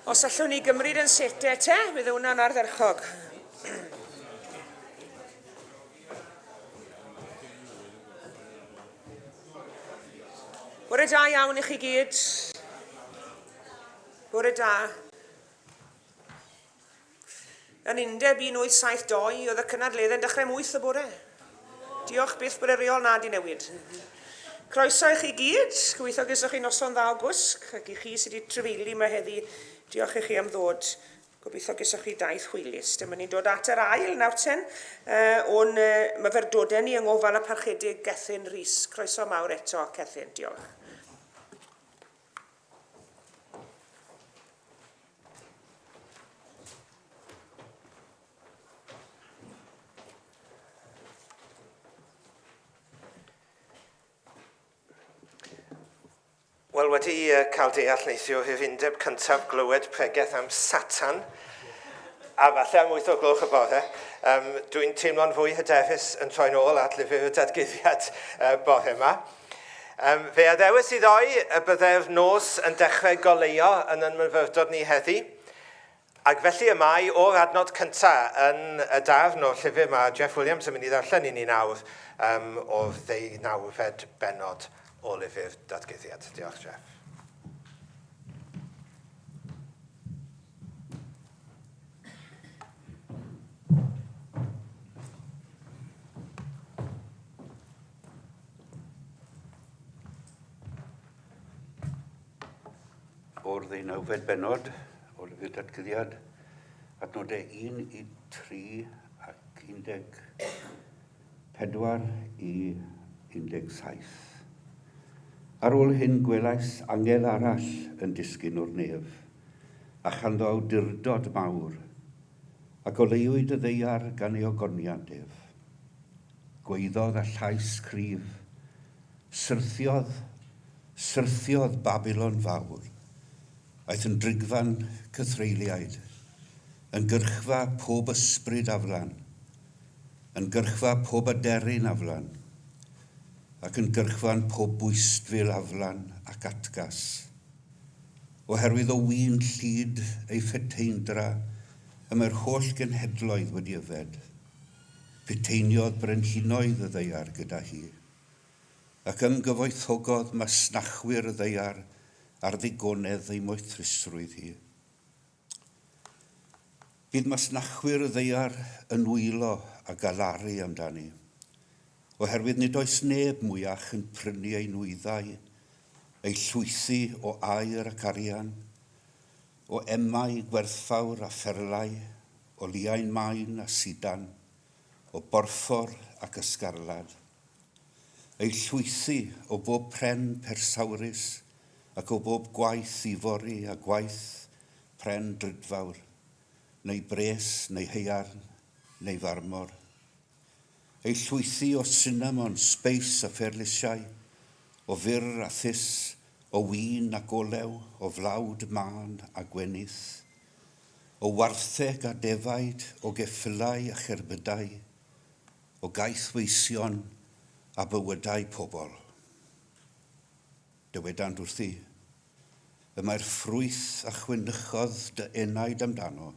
Os allwn ni gymryd yn setau te, bydd hwnna'n ardderchog. Bore da iawn i chi gyd. Bore da. Yn Undeb 1872, oedd y cynadleddau'n dechrau 8 y bore. Diolch byth bod y reol na di newid. Croeso i chi gyd, gobeithio gyswch chi noson dda o gwsg, ac i chi sydd wedi trefeili yma heddi, diolch i chi am ddod. Gobeithio gyswch chi daith hwylus. Dyma ni'n dod at yr ail nawten o'n myfyrdodau ni yng ngofal y parchedig Gethin Rhys. Croeso mawr eto, Gethin, diolch. Wel, wedi cael deall neithio Undeb cyntaf glywed pregeth am Satan, a falle am 8 o gloch y bore, dwi'n teimlo'n fwy hyderus yn troi nôl at lyfr y dadguddiad bore yma. Fe addewis i ddoi y byddai'r nos yn dechrau goleuo yn myfyrdod ni heddi, ac felly y mai o'r adnod cyntaf yn y darn o'r llyfr mae Jeff Williams yn mynd i ddarllen i ni nawr o'r 19fed bennod o lyfr datguddiad. Diolch, Jeff. O'r 19fed bennod o lyfr datguddiad, adnodau 1 i 3 ac 14 i 17. Ar ôl hyn gwelais angel arall yn disgyn o'r nef, a chanddo awdurdod mawr, ac oleuwyd y ddeiar gan ei ogoniadef. Gweiddodd a llais cryf, syrthiodd Babylon fawr, aeth yn drigfan cythreiliaid, yn gyrchfa pob ysbryd aflan, yn gyrchfa pob aderyn aflan, ac yn gyrchfan pob bwystfil aflan ac atgas. Oherwydd o win llyd ei ffeteindra, y mae'r holl genhedloedd wedi yfed. Peteiniodd brenhinoedd y ddeiar gyda hi, ac ymgyfoethogodd masnachwyr y ddeiar ar ddigonedd ei moethusrwydd hi. Bydd masnachwyr y ddeiar yn wylo a galaru amdani, oherwydd nid oes neb mwyach yn prynu ei nwyddau, ei llwythu o aur ac arian, o emau gwerthfawr a pherlau, o liain main a sidan, o borffor ac ysgarlad. Ei llwythu o bob pren persawrus ac o bob gwaith ifori a gwaith pren drydfawr, neu bres, neu heiarn, neu farmor. Ei llwythu o cinnamon, speis a pherlysiau, o fyr a thys, o win a golew, o flawd man a gwenith, o wartheg a defaid, o geffylau a cherbydau, o gaethweision a bywydau pobl. Dywedant wrthi, y mae'r ffrwyth a chwynychodd dy enaid amdano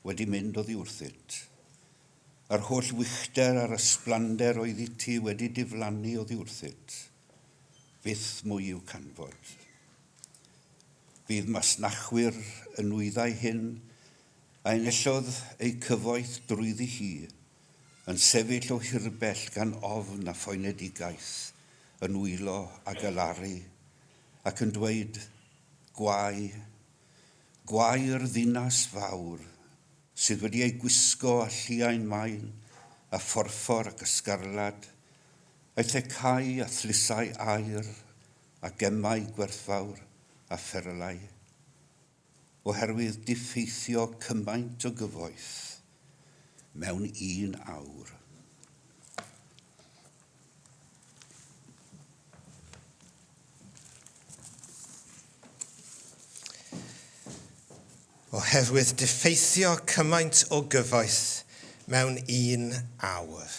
wedi mynd oddi wrthyt. A'r holl wychter a'r ysblander oedd i ti wedi diflannu oddi wrthyt. Fyth mwy i'w canfod. Fydd masnachwyr y nwyddau hyn a enillodd ei cyfoeth drwyddi hi, yn sefyll o hirbell gan ofn a phoenedigaeth, yn wylo a galaru, ac yn dweud, gwau'r ddinas fawr, sydd wedi ei gwisgo a lliain main, a phorffor ac ysgarlad, aeth e cau a thlusau aur, a gemau gwerthfawr a pherlau, oherwydd diffeithio cymaint o gyfoeth mewn 1 awr. Oherwydd diffeithio cymaint o gyfoeth mewn un awr.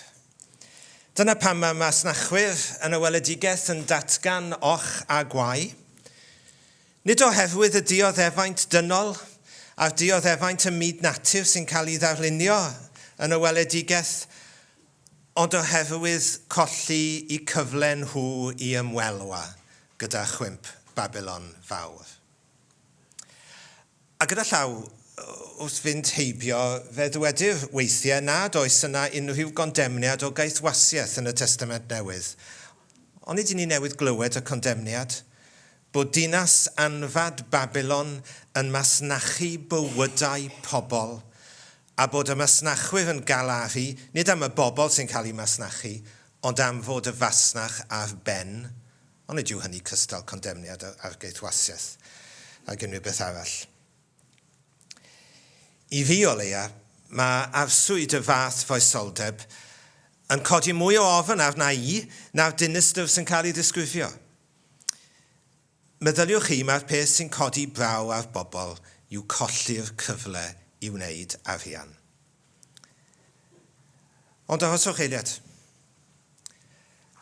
Dyna pam mae masnachwyr yn y weledigaeth yn datgan och a gwai. Nid oherwydd y dioddefaint dynol a'r dioddefaint y myd natur sy'n cael ei ddarlunio yn y weledigaeth, ond oherwydd colli i cyfle nhw i ymwelwa gyda chwimp Babylon fawr. A gyda llaw, wrth fynd heibio, fe ddwedir weithiau nad oes yna unrhyw gondemniad o gaethwasiaeth yn y Testament Newydd. Ond nid ni newydd glywed y condemniad bod dinas anfad Babylon yn masnachu bywydau pobl, a bod y masnachwyr yn galaru, nid am y bobl sy'n cael ei masnachu, ond am fod y fasnach ar ben, ond nid yw hynny cystal condemniad ar gaethwasiaeth ac unrhyw beth arall. I fi o leia, mae arswyd y fath foesoldeb yn codi mwy o ofn arna i na'r dinistyr sy'n cael ei ddisgrifio. Meddyliwch chi mae'r peth sy'n codi braw ar bobl yw colli'r cyfle i wneud arian. Ond arhoswch eiliad.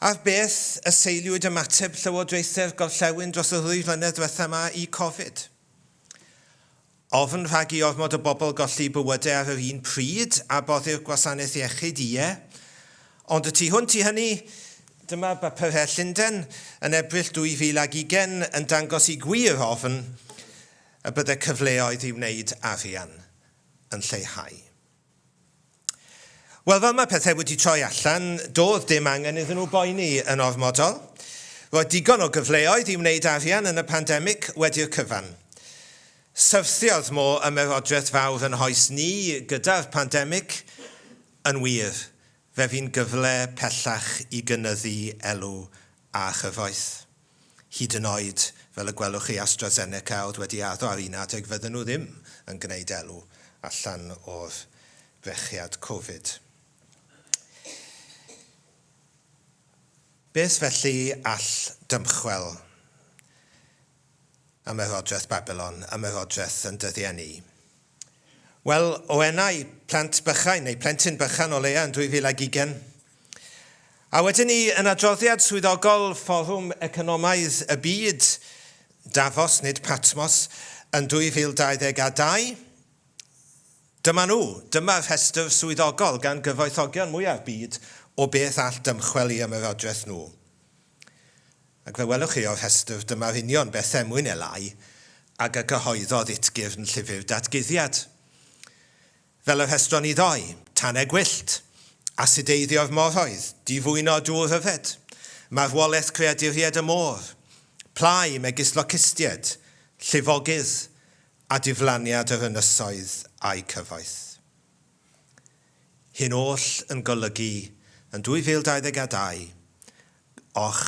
Ar beth y seiliwyd ymateb llywodraethau'r gorllewin dros y 2 flynedd diwethaf yma i Covid? Ofn rhag i ormod o bobl golli bywydau ar yr un pryd a boddi'r gwasanaeth iechyd ond y tu hwnt i hynny, dyma bapurau Llundain yn Ebrill 2020 yn dangos i gwir ofn y byddai cyfleoedd i wneud arian yn lleihau. Wel, fel mae pethau wedi troi allan, doedd dim angen iddyn nhw boeni yn ormodol. Roedd digon o gyfleoedd i wneud arian yn y pandemig wedi'r cyfan. Syrthiodd mo ymerodraeth fawr yn hoes ni gyda'r pandemig yn wir, fe fi'n gyfle pellach i gynyddu elw a chyfoeth. Hyd yn oed, fel y gwelwch chi AstraZeneca oedd wedi addo ar un adeg, fydden nhw ddim yn gwneud elw allan o'r brechiad Covid. Beth felly all dymchwel ymerodraeth Babylon, ymerodraeth yn dyddiau ni? Wel, o enau plant bychain neu plentyn bychan o leia yn 2020. A wedyn ni yn adroddiad swyddogol Fforwm Economaidd y Byd, Davos nid Patmos, yn 2022, dyma'r rhestr swyddogol gan gyfoethogion mwyaf byd o beth all dymchwel i ymerodraeth nhw. Ac fe welwch chi o'r rhestr, dyma'r union bethau mwy neu lai ag y gyhoeddodd utgyrn llyfr datguddiad. Fel y rhestron i ddoi, tannau gwyllt, asideiddio'r morhoedd, difwyno dŵr hyfed, marwolaeth creaduriad y môr, plai megis locustiaid, llifogydd a diflaniad yr ynysoedd a'i cyfoeth. Hyn oll yn golygu yn 2022, och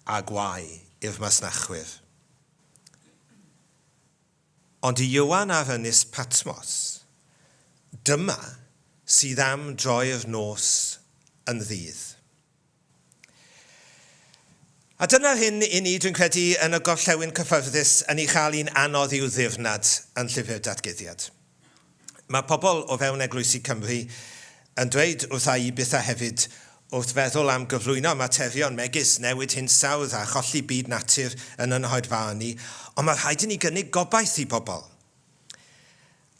a gwai i'r masnachwyr. Ond i Ioan ar Ynys Patmos, dyma sydd am droi'r nos yn ddydd. A dyna hyn i ni, dwi'n credu, yn y gorllewin cyfforddus yn ei chael un anodd i'w ddirnad yn llyfr datguddiad. Mae pobl o fewn Eglwysi Cymru yn dweud wrtha i byth a hefyd wrth feddwl am gyflwyno materion megis newid hinsawdd a cholli byd natur yn ynhoedfa ni, ond mae rhaid i ni gynnig gobaith i bobl.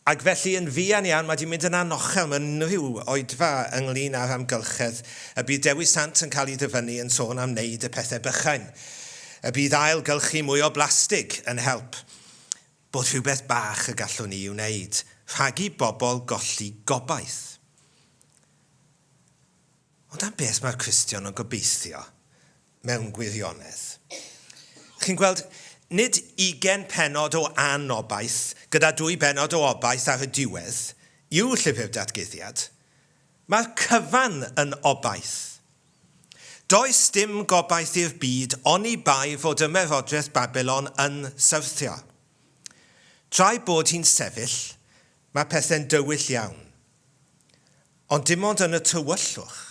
Ac felly yn fuan iawn, mae di mynd yn anochel mewn unrhyw oedfa ynglyn â'r amgylchedd, y bydd Dewi Sant yn cael ei ddyfynu yn sôn am wneud y pethau bychain. Y bydd ailgylchu mwy o blastig yn help. Bod rhywbeth bach y gallwn ni wneud, rhag i bobl golli gobaith. Ond am beth mae'r Cristion yn gobeithio mewn gwirionedd? Chi'n gweld, nid 20 pennod o anobaith gyda 2 bennod o obaith ar y diwedd yw llyfr datguddiad. Mae'r cyfan yn obaith. Does dim gobaith i'r byd oni bai fod ymerodraeth Babylon yn syrthio. Tra bod hi'n sefyll, mae pethau'n dywyll iawn. Ond dim ond yn y tywyllwch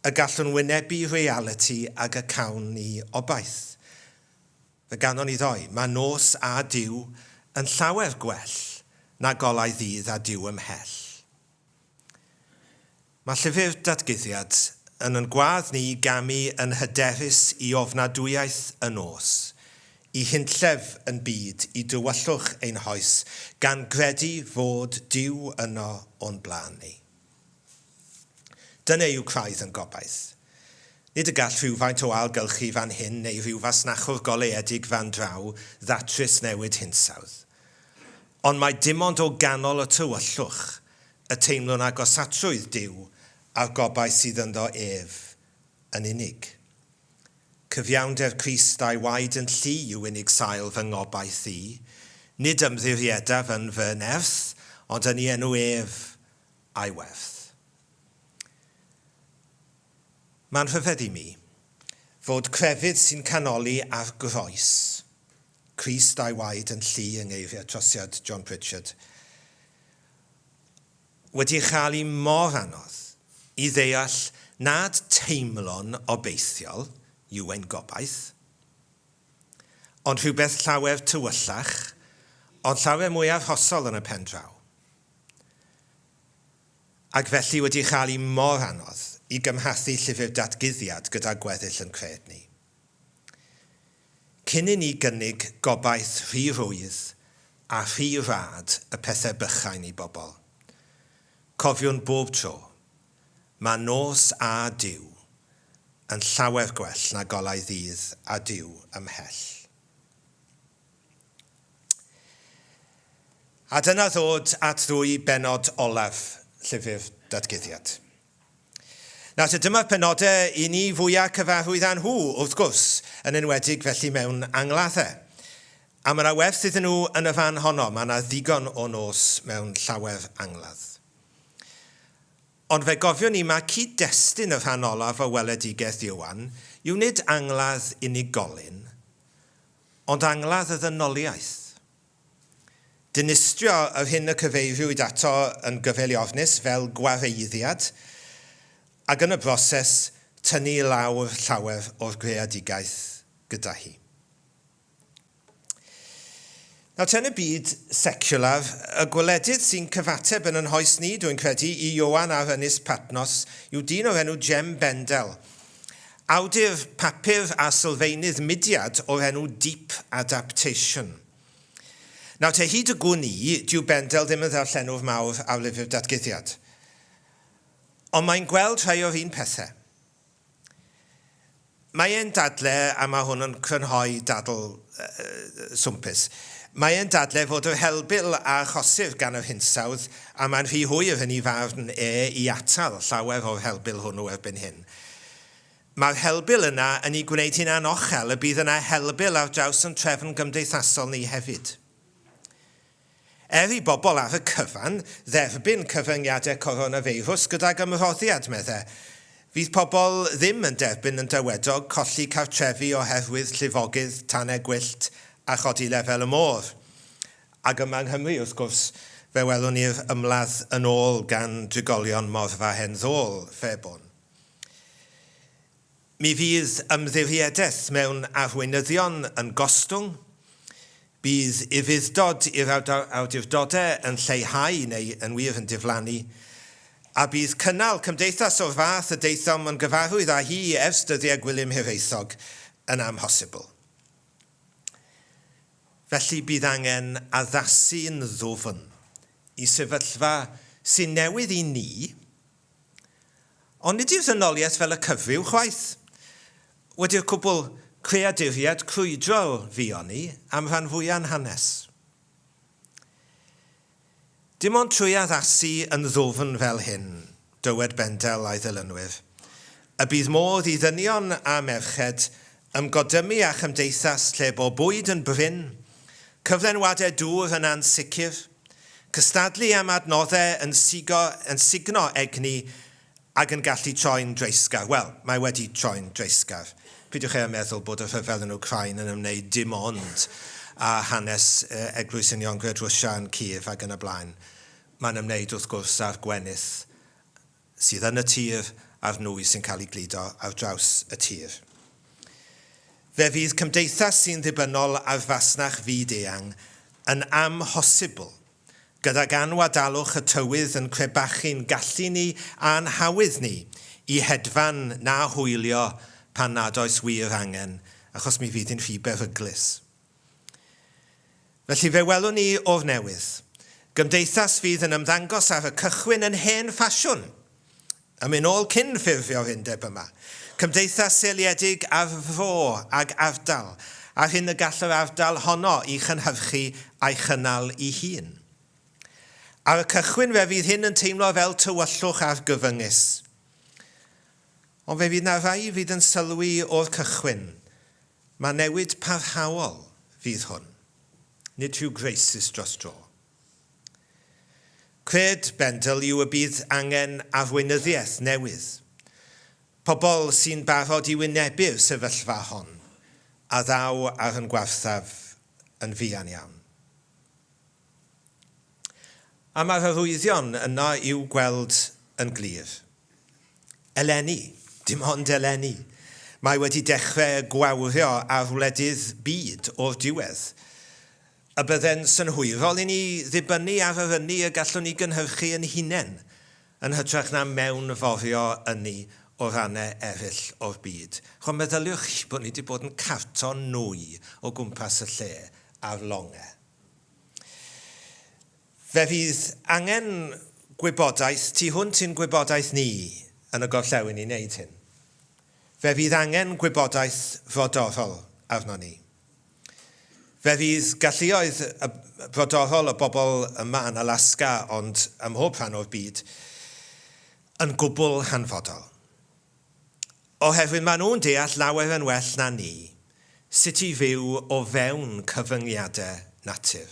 y gallwn wynebu reality ag y cawn ni obaith. Fe ganon ni ddoi, mae nos a diw yn llawer gwell na golau ddydd a diw ymhell. Mae llyfr datguddiad yn gwadd ni gamu yn hyderus i ofnadwyaeth yn os, i hynllef yn byd i dywyllwch ein hoes, gan gredu fod Duw yno o'n blaen ni. Dyna yw craidd yn gobaith. Nid y gall rhywfaint o ailgylchu fan hyn neu rhyw fasnachwr goleuedig fan draw ddatrys newid hinsawdd. Ond mae dim ond o ganol y tywyllwch y teimlwn agosatrwydd Duw a'r gobaith sydd ynddo ef yn unig. Cyfiawnder Crist a'i waed yn llu yw unig sail fy ngobaith i, nid ymddiriedaf yn fy nerth, ond yn ei enw ef a'i werth. Mae'n rhyfedd i mi fod crefydd sy'n canoli ar groes, Crist a'i waed yn llu yng ngeiriau trosiad John Pritchard, wedi chael ei mor anodd i ddeall nad teimlon obeithiol yw ein gobaith, ond rhywbeth llawer tywyllach, ond llawer mwyaf hosol yn y pen draw. Ac felly wedi chael ei mor anodd i gymhathu llyfr datguddiad gyda gweddill yn cred ni. Cyn i ni gynnig gobaith rhy rwydd a rhy rad y pethau bychain i bobl. Cofiwn bob tro, mae nos a Duw yn llawer gwell na golau ddydd a Duw ymhell. A dyna ddod at ddwy benod olaf llyfr datguddiad. Nawr, dyma'r penodau i ni fwyaf cyfarwydd â nhw, wrth gwrs, yn enwedig felly mewn angladdau. A mae yna werth iddyn nhw yn y fan honno, mae yna ddigon o nos mewn llawer angladd. Ond fe gofion ni mae cyd-destun y rhan olaf o weledigaeth Ioan yw nid angladd unigolyn, ond angladd y ddynoliaeth. Dinistrio yr hyn y cyfeiriwyd ato yn gyfeiliofnus fel gwareiddiad, ac yn y broses tynnu lawr llawer o'r greadigaeth gyda hi. Nawr, ten y byd seciwlar, y gwledydd sy'n cyfateb yn hoes ni, dwi'n credu, i Ioan ar Ynys Patmos, yw dyn o'r enw Jem Bendel. Awdur papur a sylfaenydd mudiad o'r enw Deep Adaptation. Nawr, te hyd y gwn i, dyw Bendel ddim yn ddarllenwr mawr ar lyfr datguddiad. Ond mae'n gweld rhai o'r un pethau. Mae e'n dadle, a mae hwn yn crynhoi dadl swmpus, mae e'n dadle fod yr helbyl a chosir gan yr hinsawdd, a mae'n rhy hwyr yn ei farn i atal llawer o'r helbyl hwnnw erbyn hyn. Mae'r helbyl yna yn ei gwneud hi'n anochel, y bydd yna helbyl ar draws yn trefn gymdeithasol ni hefyd. I bobl ar y cyfan dderbyn cyfyngiadau coronafeirws gyda gymroddiad, meddai, fydd pobl ddim yn derbyn yn dywedog colli cartrefi oherwydd llifogydd, tannau gwyllt a chodi lefel y môr. Ac yma yng Nghymru, wrth gwrs, fe welwn ni'r ymladd yn ôl gan drigolion morfa Henddôl, Febon. Mi fydd ymddiriedeth mewn arweinyddion yn gostwng, bydd ufudd-dod i'r awdurdodau yn lleihau neu yn wir yn diflannu, a bydd cynnal cymdeithas o'r fath y deithom yn gyfarwydd â hi ers dyddiau Gwilym Hiraethog yn amhosibl. Felly bydd angen addasu'n ddwfn i sefyllfa sy'n newydd i ni, ond nid yw'r ddynoliaeth fel y cyfryw chwaith. Wedi'r cwbl creaduriad crwydro fuon ni am rhan fwyaf'n hanes. Dim ond trwy addasu yn ddwfn fel hyn, dywed Bendel a'i ddilynwyr, y bydd modd i ddynion a merched ymgodymu a chymdeithas lle bo bwyd yn bryn, cyflenwadau dŵr yn ansicr, cystadlu am adnoddau yn signo egni ac yn gallu troi'n dreisgar. Wel, mae wedi troi'n dreisgar. Pidwch e'n meddwl bod y rhyfel yn Wcrain yn ymwneud dim ond a hanes eglwys Uniongred Rwsia yn Kiev ac yn y blaen. Mae'n ymwneud wrth gwrs â'r gwenydd sydd yn y tir a'r nwy sy'n cael ei gludo ar draws y tir. Fe fydd cymdeithas sy'n ddibynnol ar fasnach fyd-eang yn amhosibl gydag anwadalwch y tywydd yn crebachu'n gallu ni a'n hawydd ni i hedfan na hwylio pan nad oes wir angen, achos mi fydd hi'n rhy beryglus. Felly fe welwn ni o'r newydd, gymdeithas fydd yn ymddangos ar y cychwyn yn hen ffasiwn, yn mynd ôl cyn ffurfio'r undeb yma. Cymdeithas seiliedig ar fro ag ardal, a hyn y gall yr ardal honno i chynhyrchu a'i chynnal i hun. Ar y cychwyn fe fydd hyn yn teimlo fel tywyllwch ar gyfyngus. Ond fe fydd na rai fydd yn sylwi o'r cychwyn. Mae newid parhaol fydd hwn. Nid yw greisus dros dro. Cred bendel yw y bydd angen arweinyddiaeth newydd. Pobl sy'n barod i wynebu'r sefyllfa hon, a ddaw ar yn gwarthaf yn fuan iawn. A mae'r arwyddion yno i'w gweld yn glir. Eleni, dim ond eleni. Mae wedi dechrau gwawrio ar wledydd byd o'r diwedd. A bydde'n synhwyrol i ni ddibynnu ar yr ynni y gallwn ni gynhyrchu yn hunain, yn hytrach na mewn fofio ynni o rannau eraill o'r byd. Chwa meddyliwch chi bod ni wedi bod yn carton nwy o gwmpas y lle ar longau. Fe fydd angen gwybodaeth, tu hwnt i'n gwybodaeth ni yn y gorllewin i wneud hyn. Fe fydd angen gwybodaeth frodorol arno ni. Fe fydd galluoedd brodorol y bobl yma yn Alaska, ond ym mhob rhan o'r byd, yn gwbl hanfodol. Oherwydd maen nhw'n deall lawer yn well na ni, sut i fyw o fewn cyfyngiadau natur.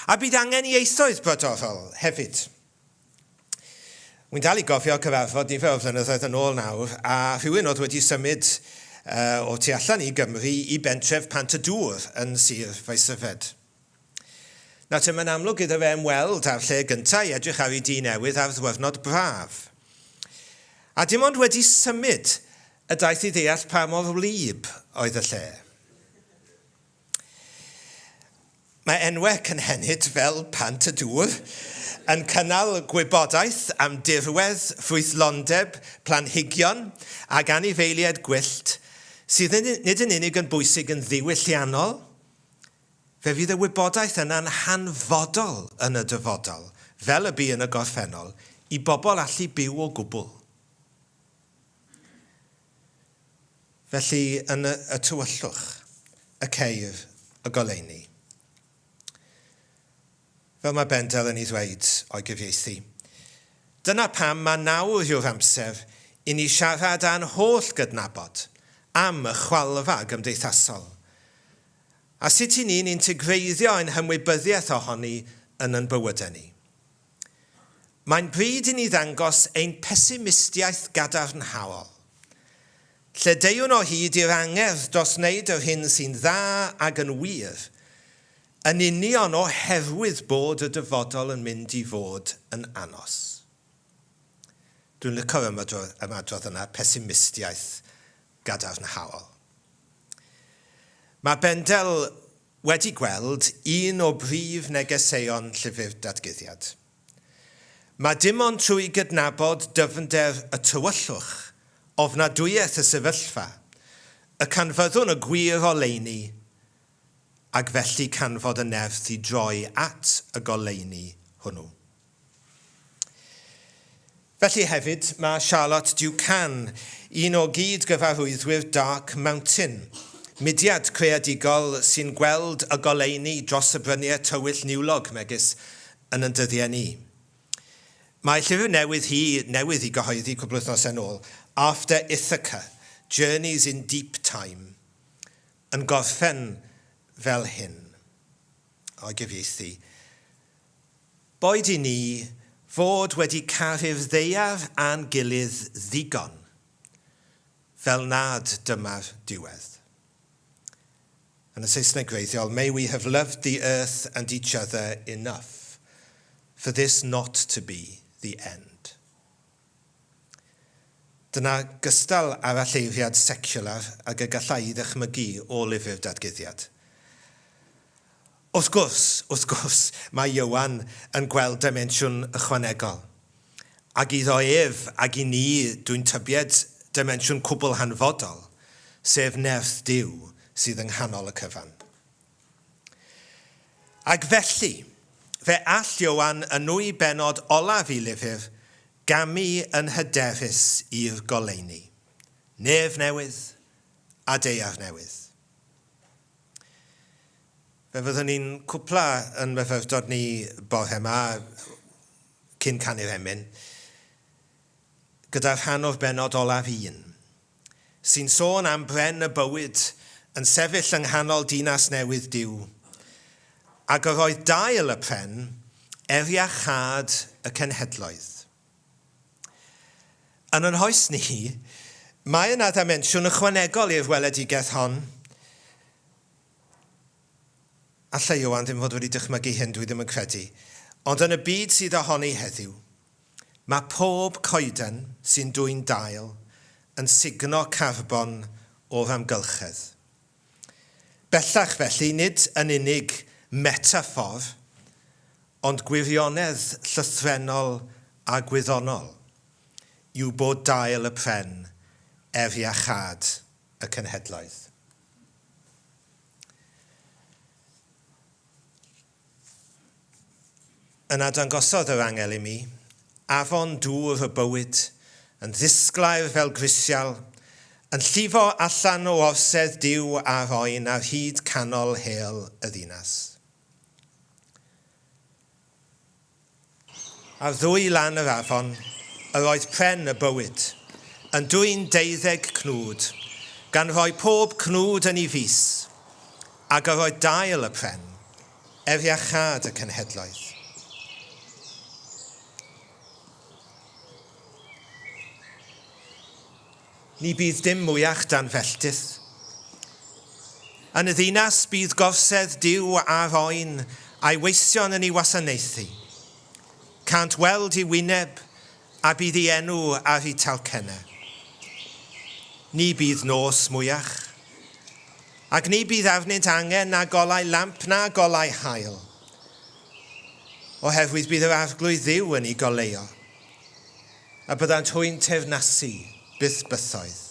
A bydd angen i eithroedd brodorol hefyd. Wy'n dal i gofio cyfarfod nifer o flynyddoedd yn ôl nawr, a rhywun oedd wedi symud o tu allan i Gymru i bentref Pantadŵr yn Sir Feirsyfed. Nawr, mae'n amlwg iddo fe ymweld â'r lle gyntaf i edrych ar ei dŷ newydd ar ddiwrnod braf. A dim ond wedi symud y daeth i ddeall pa mor wlyb oedd y lle. Mae enwau cynhenid fel Pantadŵr yn cynnal gwybodaeth am dirwedd, ffrwythlondeb, planhigion ac anifeiliaid gwyllt sydd nid yn unig yn bwysig yn ddiwylliannol, fe fydd y wybodaeth yna'n hanfodol yn y dyfodol, fel y bu yn y gorffennol, i bobl allu byw o gwbl. Felly, yn y tywyllwch, y ceir, y goleuni. Fel mae Bendel yn ei ddweud o'i gyfieithu. Dyna pam mae nawr yw'r amser i ni siarad a'n holl gydnabod am y chwalfa gymdeithasol. A sut i ni'n integreiddio ein hymwybyddiaeth ohoni yn ein bywydau ni. Mae'n bryd i ni ddangos ein pesimistiaeth gadarnhaol. Lle deiwn o hyd i'r angerdd dros wneud yr hyn sy'n dda ac yn wir, yn union oherwydd bod y dyfodol yn mynd i fod yn anos. Dwi'n licio'r ymadrodd yna, pesimistiaeth gadarnhaol. Mae Bendel wedi gweld un o brif negeseuon llyfr datguddiad. Mae dim ond trwy gydnabod dyfnder y tywyllwch, ofnadwyeth y sefyllfa, y canfyddwn y gwir oleuni, ac felly canfod y nerth i droi at y goleuni hwnnw. Felly hefyd mae Charlotte Ducan, un o gyd gyfarwyddwyr Dark Mountain, mudiad creadigol sy'n gweld y goleuni dros y bryniau tywyll niwlog megis yn ein dyddiau ni. Mae llyfr newydd i gyhoeddi cwbl wythnos yn ôl, After Ithaca, Journeys in Deep Time, yn gorffen fel hyn, o'i gyfieithu. Boed i ni fod wedi caru'r ddeiar a'n gilydd ddigon, fel nad dyma'r diwedd. Yn y Saesneg gwreiddiol, may we have loved the earth and each other enough for this not to be the end. Dyna gystal ar alleifiad seciwlar ac y gallai ddychmygu o lyfr datguddiad. Wrth gwrs, mae Iowan yn gweld dimensiwn ychwanegol. Ac iddo ef ac i ni dwi'n tybied dimensiwn cwbl hanfodol, sef nerth Duw sydd yng nghanol y cyfan. Ac felly, fe all Iowan yn nwy benod olaf i lyfr gamu yn hyderus i'r goleuni. Nef newydd a deiar newydd. Fe fyddwn ni'n cwpla yn myfyrdod ni bore yma cyn canu'r emyn, gyda'r rhan o'r benod olaf 1, sy'n sôn am bren y bywyd yn sefyll yng nghanol dinas newydd Duw, ac yr oedd dail y pren eriachad y cenhedloedd. Yn yn hoes ni, mae yna dimensiwn ychwanegol i'r weledigaeth hon. Alla Iowan ddim fod wedi dychmygu hyn, dwi ddim yn credu. Ond yn y byd sydd ohoni heddiw, mae pob coeden sy'n dwy'n dail yn signo carbon o'r amgylchedd. Bellach felly, nid yn unig metafor, ond gwirionedd llythrenol a gwyddonol yw bod dail y pren eriachad y cenhedloedd. Yna dangosodd yr angel i mi, afon dŵr y bywyd, yn ddisglair fel grisial, yn llifo allan o orsedd Duw a'r oen ar hyd canol hel y ddinas. Ar ddwy lan yr afon, yr oedd pren y bywyd, yn dwy'n 12 cnwd, gan roi pob cnwd yn ei fus, ac yr oedd dail y pren, eriachad y cenhedloedd. Ni bydd dim mwyach dan felltith. Yn y ddinas bydd gorsedd Duw a'r oen a'i weision yn ei wasanaethu. Cant weld ei wyneb a bydd ei enw ar ei talcennau. Ni bydd nos mwyach, ac ni bydd arnynt angen na golau lamp na golau haul, oherwydd bydd yr arglwydd Dduw yn ei goleuo, a byddant hwy'n teyrnasu byth bythoedd.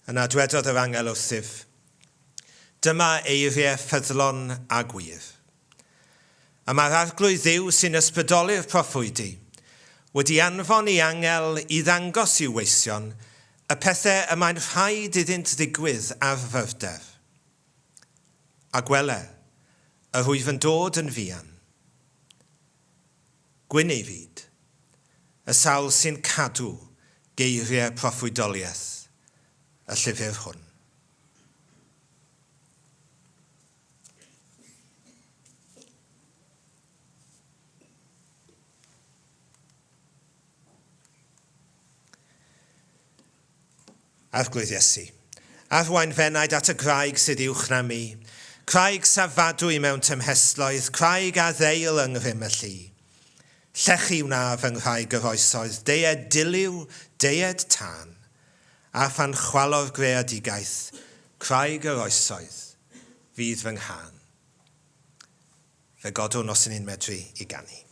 Yna dwedodd yr angel wrthyf, dyma eiriau ffyddlon a gwir. A mae'r arglwydd Dduw sy'n ysbrydoli'r proffwydi wedi anfon ei angel i ddangos i'w weision y pethau y mae'n rhaid iddynt ddigwydd ar fyfder. A gwele, y rwyf yn dod yn fuan. Gwynei fyd, y sawl sy'n cadw geiriau proffwydoliaeth y llyfr hwn. Arglwydd Iesu, arwain fenaid at y graig sydd uwch na mi, craig safadwy mewn tymhesloedd, craig a ddeil yng nghrym y llu. Llechi wnaf yng nghraig yr oesoedd, deied diliw, deied tân, a phan chwalo'r greadigaeth, craig yr oesoedd, fydd fy nghân. Fe godwn os yn un medru i ganu.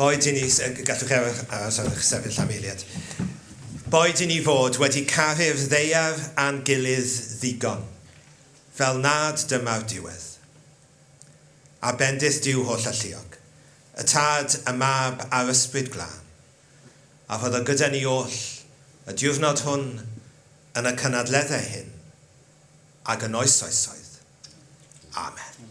Boed i ni, gallwch eich sefyll am eiliad. Boed i ni fod wedi caru'r ddeiar a'n gilydd ddigon, fel nad dyma'r diwedd. A bendith diw holl alluog, y tad, y mab a'r ysbryd glân, a fod o gyda ni oll, y diwrnod hwn, yn y cynadleddau hyn, ac yn oes oesoedd. Amen.